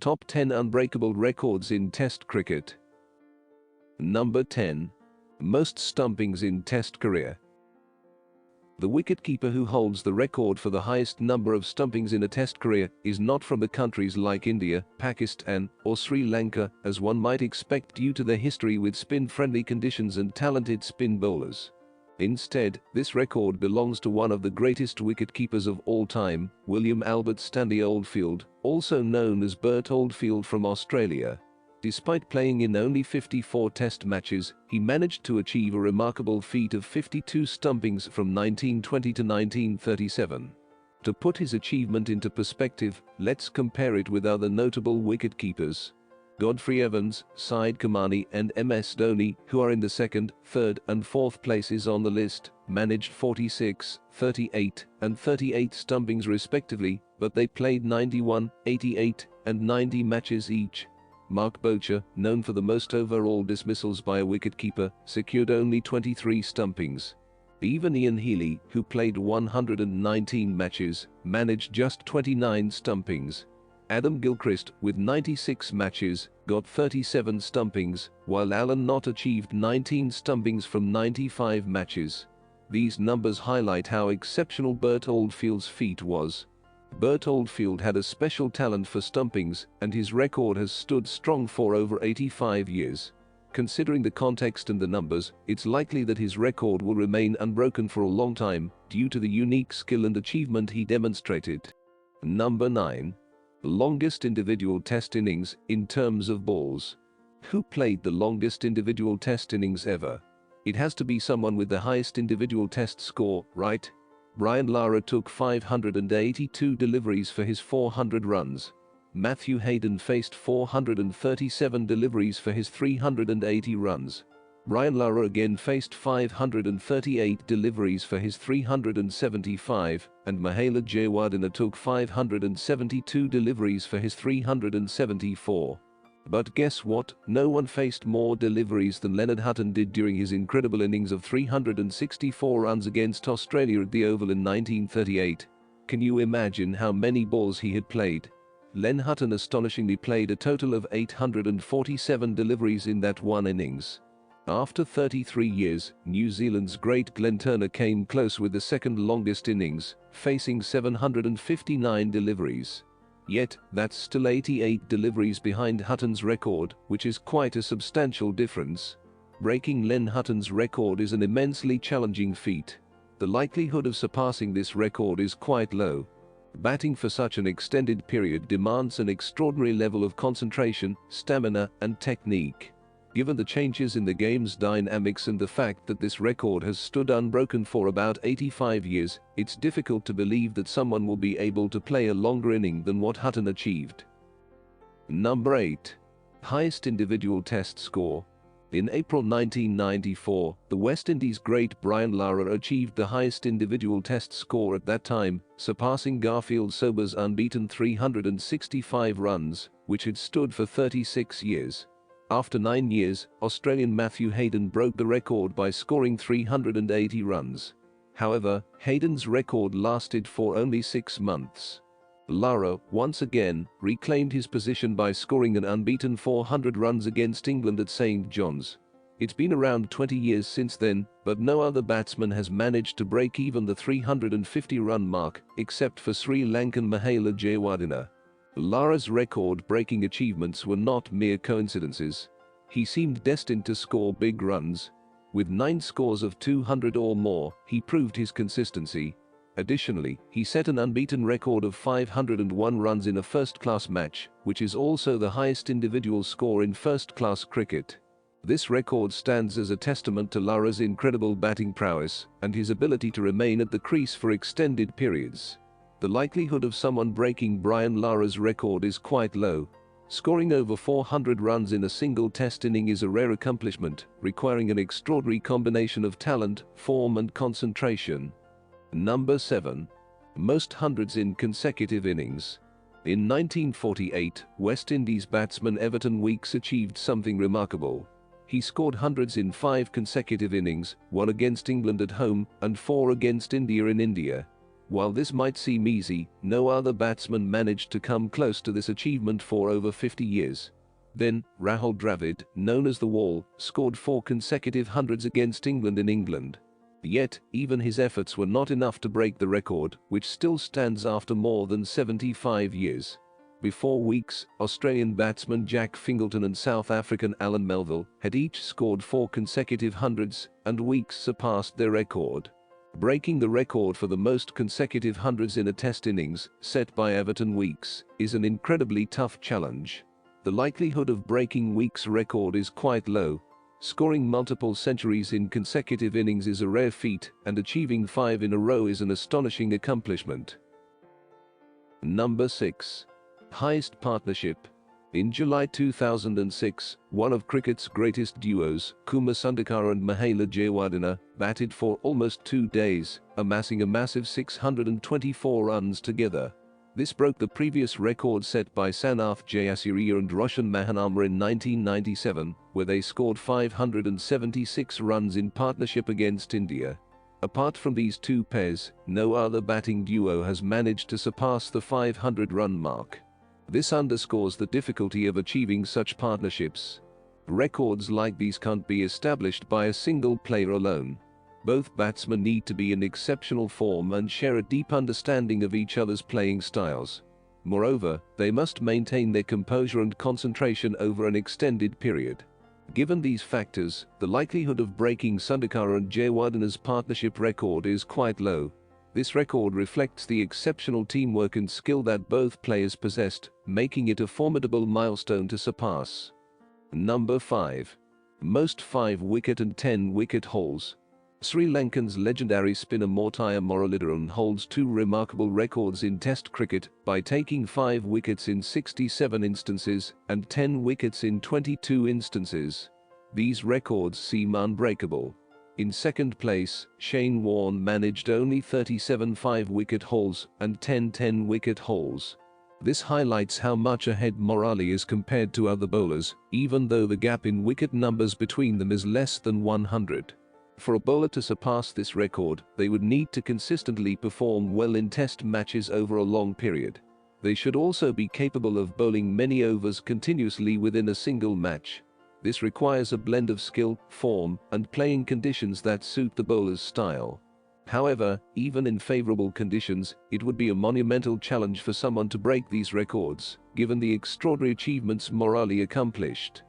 Top 10 Unbreakable Records in Test Cricket. Number 10. Most stumpings in Test career. The wicketkeeper who holds the record for the highest number of stumpings in a Test career is not from the countries like India, Pakistan, or Sri Lanka, as one might expect due to their history with spin-friendly conditions and talented spin bowlers. Instead, this record belongs to one of the greatest wicketkeepers of all time, William Albert Stanley Oldfield, also known as Bert Oldfield from Australia. Despite playing in only 54 Test matches, he managed to achieve a remarkable feat of 52 stumpings from 1920 to 1937. To put his achievement into perspective, let's compare it with other notable wicketkeepers. Godfrey Evans, Syed Kamani and MS Dhoni, who are in the second, third and fourth places on the list, managed 46, 38 and 38 stumpings respectively, but they played 91, 88 and 90 matches each. Mark Boucher, known for the most overall dismissals by a wicketkeeper, secured only 23 stumpings. Even Ian Healy, who played 119 matches, managed just 29 stumpings. Adam Gilchrist, with 96 matches, got 37 stumpings, while Alan Knott achieved 19 stumpings from 95 matches. These numbers highlight how exceptional Bert Oldfield's feat was. Bert Oldfield had a special talent for stumpings, and his record has stood strong for over 85 years. Considering the context and the numbers, it's likely that his record will remain unbroken for a long time, due to the unique skill and achievement he demonstrated. Number 9. Longest individual Test innings in terms of balls. Who played the longest individual Test innings ever? It has to be someone with the highest individual Test score, right? Brian Lara took 582 deliveries for his 400 runs. Matthew Hayden faced 437 deliveries for his 380 runs. Brian Lara again faced 538 deliveries for his 375, and Mahela Jayawardene took 572 deliveries for his 374. But guess what? No one faced more deliveries than Leonard Hutton did during his incredible innings of 364 runs against Australia at the Oval in 1938. Can you imagine how many balls he had played? Len Hutton astonishingly played a total of 847 deliveries in that one innings. After 33 years, New Zealand's great Glenn Turner came close with the second longest innings, facing 759 deliveries. Yet, that's still 88 deliveries behind Hutton's record, which is quite a substantial difference. Breaking Len Hutton's record is an immensely challenging feat. The likelihood of surpassing this record is quite low. Batting for such an extended period demands an extraordinary level of concentration, stamina, and technique. Given the changes in the game's dynamics and the fact that this record has stood unbroken for about 85 years, it's difficult to believe that someone will be able to play a longer inning than what Hutton achieved. Number 8. Highest individual Test score. In April 1994, the West Indies great Brian Lara achieved the highest individual Test score at that time, surpassing Garfield Sobers' unbeaten 365 runs, which had stood for 36 years. After 9 years, Australian Matthew Hayden broke the record by scoring 380 runs. However, Hayden's record lasted for only 6 months. Lara, once again, reclaimed his position by scoring an unbeaten 400 runs against England at St John's. It's been around 20 years since then, but no other batsman has managed to break even the 350-run mark, except for Sri Lankan Mahela Jayawardene. Lara's record-breaking achievements were not mere coincidences. He seemed destined to score big runs. With 9 scores of 200 or more, he proved his consistency. Additionally, he set an unbeaten record of 501 runs in a first-class match, which is also the highest individual score in first-class cricket. This record stands as a testament to Lara's incredible batting prowess and his ability to remain at the crease for extended periods. The likelihood of someone breaking Brian Lara's record is quite low. Scoring over 400 runs in a single Test inning is a rare accomplishment, requiring an extraordinary combination of talent, form and concentration. Number 7. Most hundreds in consecutive innings. In 1948, West Indies batsman Everton Weekes achieved something remarkable. He scored hundreds in 5 consecutive innings, 1 against England at home and 4 against India in India. While this might seem easy, no other batsman managed to come close to this achievement for over 50 years. Then, Rahul Dravid, known as the Wall, scored 4 consecutive hundreds against England in England. Yet, even his efforts were not enough to break the record, which still stands after more than 75 years. Before weeks, Australian batsman Jack Fingleton and South African Alan Melville had each scored 4 consecutive hundreds, and Weeks surpassed their record. Breaking the record for the most consecutive hundreds in a test innings, set by Everton Weeks, is an incredibly tough challenge. The likelihood of breaking Weeks' record is quite low. Scoring multiple centuries in consecutive innings is a rare feat, and achieving 5 in a row is an astonishing accomplishment. Number 6. Highest partnership. In July 2006, one of cricket's greatest duos, Kumar Sangakkara and Mahela Jayawardene, batted for almost 2 days, amassing a massive 624 runs together. This broke the previous record set by Sanath Jayasuriya and Roshan Mahanama in 1997, where they scored 576 runs in partnership against India. Apart from these two pairs, no other batting duo has managed to surpass the 500-run mark. This underscores the difficulty of achieving such partnerships. Records like these can't be established by a single player alone. Both batsmen need to be in exceptional form and share a deep understanding of each other's playing styles. Moreover, they must maintain their composure and concentration over an extended period. Given these factors, the likelihood of breaking Sangakkara and Jayawardene's partnership record is quite low. This record reflects the exceptional teamwork and skill that both players possessed, making it a formidable milestone to surpass. Number 5. Most 5-wicket and 10-wicket hauls. Sri Lankan's legendary spinner Mortaya Muralitharan holds 2 remarkable records in Test cricket by taking 5 wickets in 67 instances and 10 wickets in 22 instances. These records seem unbreakable. In second place, Shane Warne managed only 37 5-wicket hauls and 10 10-wicket hauls. This highlights how much ahead Murali is compared to other bowlers, even though the gap in wicket numbers between them is less than 100. For a bowler to surpass this record, they would need to consistently perform well in test matches over a long period. They should also be capable of bowling many overs continuously within a single match. This requires a blend of skill, form, and playing conditions that suit the bowler's style. However, even in favorable conditions, it would be a monumental challenge for someone to break these records, given the extraordinary achievements Murali accomplished.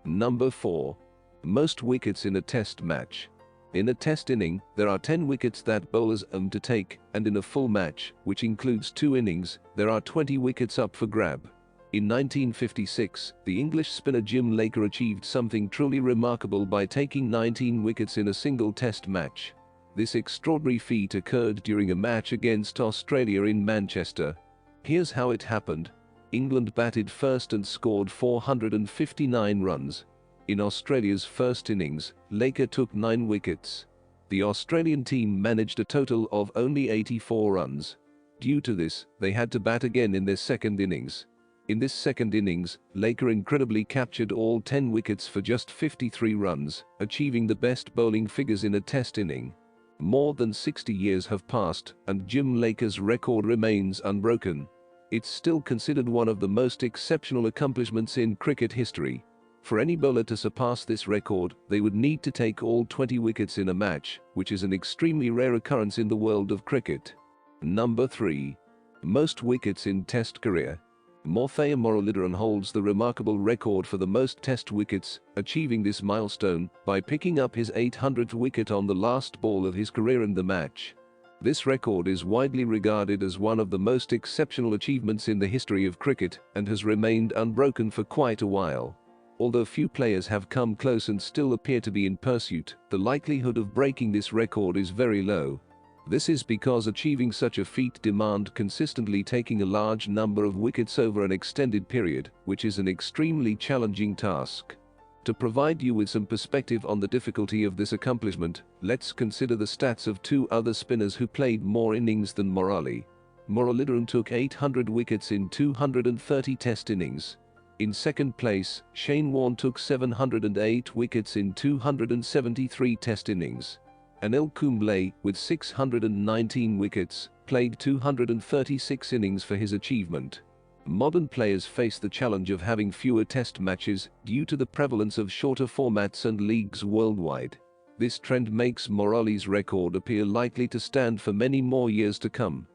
Number 4. Most wickets in a test match. In a test inning, there are 10 wickets that bowlers aim to take, and in a full match, which includes 2 innings, there are 20 wickets up for grab. In 1956, the English spinner Jim Laker achieved something truly remarkable by taking 19 wickets in a single test match. This extraordinary feat occurred during a match against Australia in Manchester. Here's how it happened. England batted first and scored 459 runs. In Australia's first innings, Laker took 9 wickets. The Australian team managed a total of only 84 runs. Due to this, they had to bat again in their second innings. In this second innings, Laker incredibly captured all 10 wickets for just 53 runs, achieving the best bowling figures in a test inning. More than 60 years have passed, and Jim Laker's record remains unbroken. It's still considered one of the most exceptional accomplishments in cricket history. For any bowler to surpass this record, they would need to take all 20 wickets in a match, which is an extremely rare occurrence in the world of cricket. Number 3. Most wickets in Test career. Mortaya Muralitharan holds the remarkable record for the most Test wickets, achieving this milestone by picking up his 800th wicket on the last ball of his career in the match. This record is widely regarded as one of the most exceptional achievements in the history of cricket and has remained unbroken for quite a while. Although few players have come close and still appear to be in pursuit, the likelihood of breaking this record is very low. This is because achieving such a feat demands consistently taking a large number of wickets over an extended period, which is an extremely challenging task. To provide you with some perspective on the difficulty of this accomplishment, let's consider the stats of 2 other spinners who played more innings than Murali. Muralitharan took 800 wickets in 230 test innings. In second place, Shane Warne took 708 wickets in 273 test innings. Anil Kumble, with 619 wickets, played 236 innings for his achievement. Modern players face the challenge of having fewer test matches due to the prevalence of shorter formats and leagues worldwide. This trend makes Morali's record appear likely to stand for many more years to come.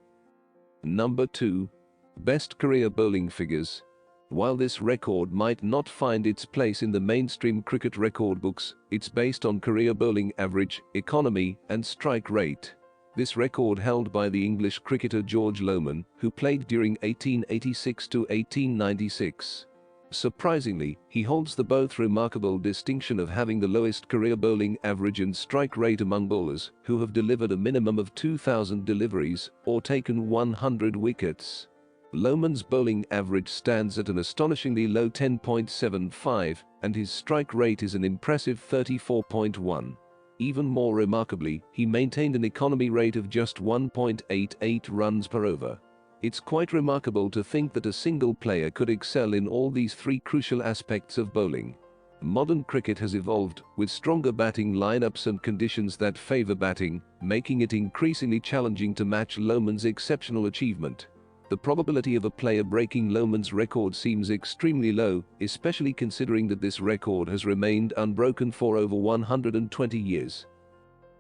Number 2. Best career bowling figures. While this record might not find its place in the mainstream cricket record books, it's based on career bowling average, economy, and strike rate. This record held by the English cricketer George Lohmann, who played during 1886 to 1896. Surprisingly, he holds the both remarkable distinction of having the lowest career bowling average and strike rate among bowlers who have delivered a minimum of 2,000 deliveries or taken 100 wickets. Lohmann's bowling average stands at an astonishingly low 10.75, and his strike rate is an impressive 34.1. Even more remarkably, he maintained an economy rate of just 1.88 runs per over. It's quite remarkable to think that a single player could excel in all these three crucial aspects of bowling. Modern cricket has evolved, with stronger batting lineups and conditions that favor batting, making it increasingly challenging to match Lohmann's exceptional achievement. The probability of a player breaking Lohmann's record seems extremely low, especially considering that this record has remained unbroken for over 120 years.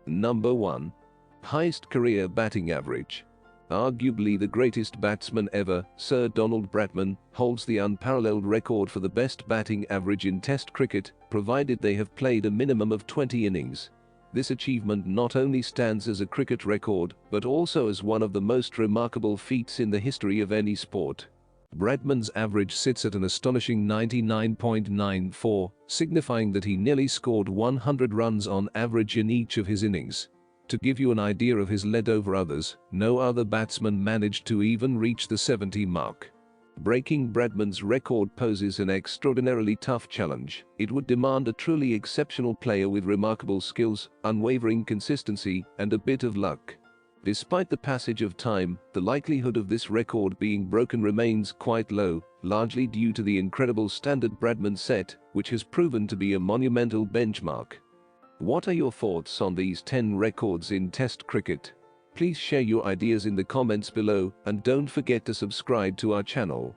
Number 1. Highest career batting average. Arguably the greatest batsman ever, Sir Donald Bradman, holds the unparalleled record for the best batting average in Test cricket, provided they have played a minimum of 20 innings. This achievement not only stands as a cricket record, but also as one of the most remarkable feats in the history of any sport. Bradman's average sits at an astonishing 99.94, signifying that he nearly scored 100 runs on average in each of his innings. To give you an idea of his lead over others, no other batsman managed to even reach the 70 mark. Breaking Bradman's record poses an extraordinarily tough challenge. It would demand a truly exceptional player with remarkable skills, unwavering consistency, and a bit of luck. Despite the passage of time, the likelihood of this record being broken remains quite low, largely due to the incredible standard Bradman set, which has proven to be a monumental benchmark. What are your thoughts on these 10 records in Test cricket? Please share your ideas in the comments below, and don't forget to subscribe to our channel.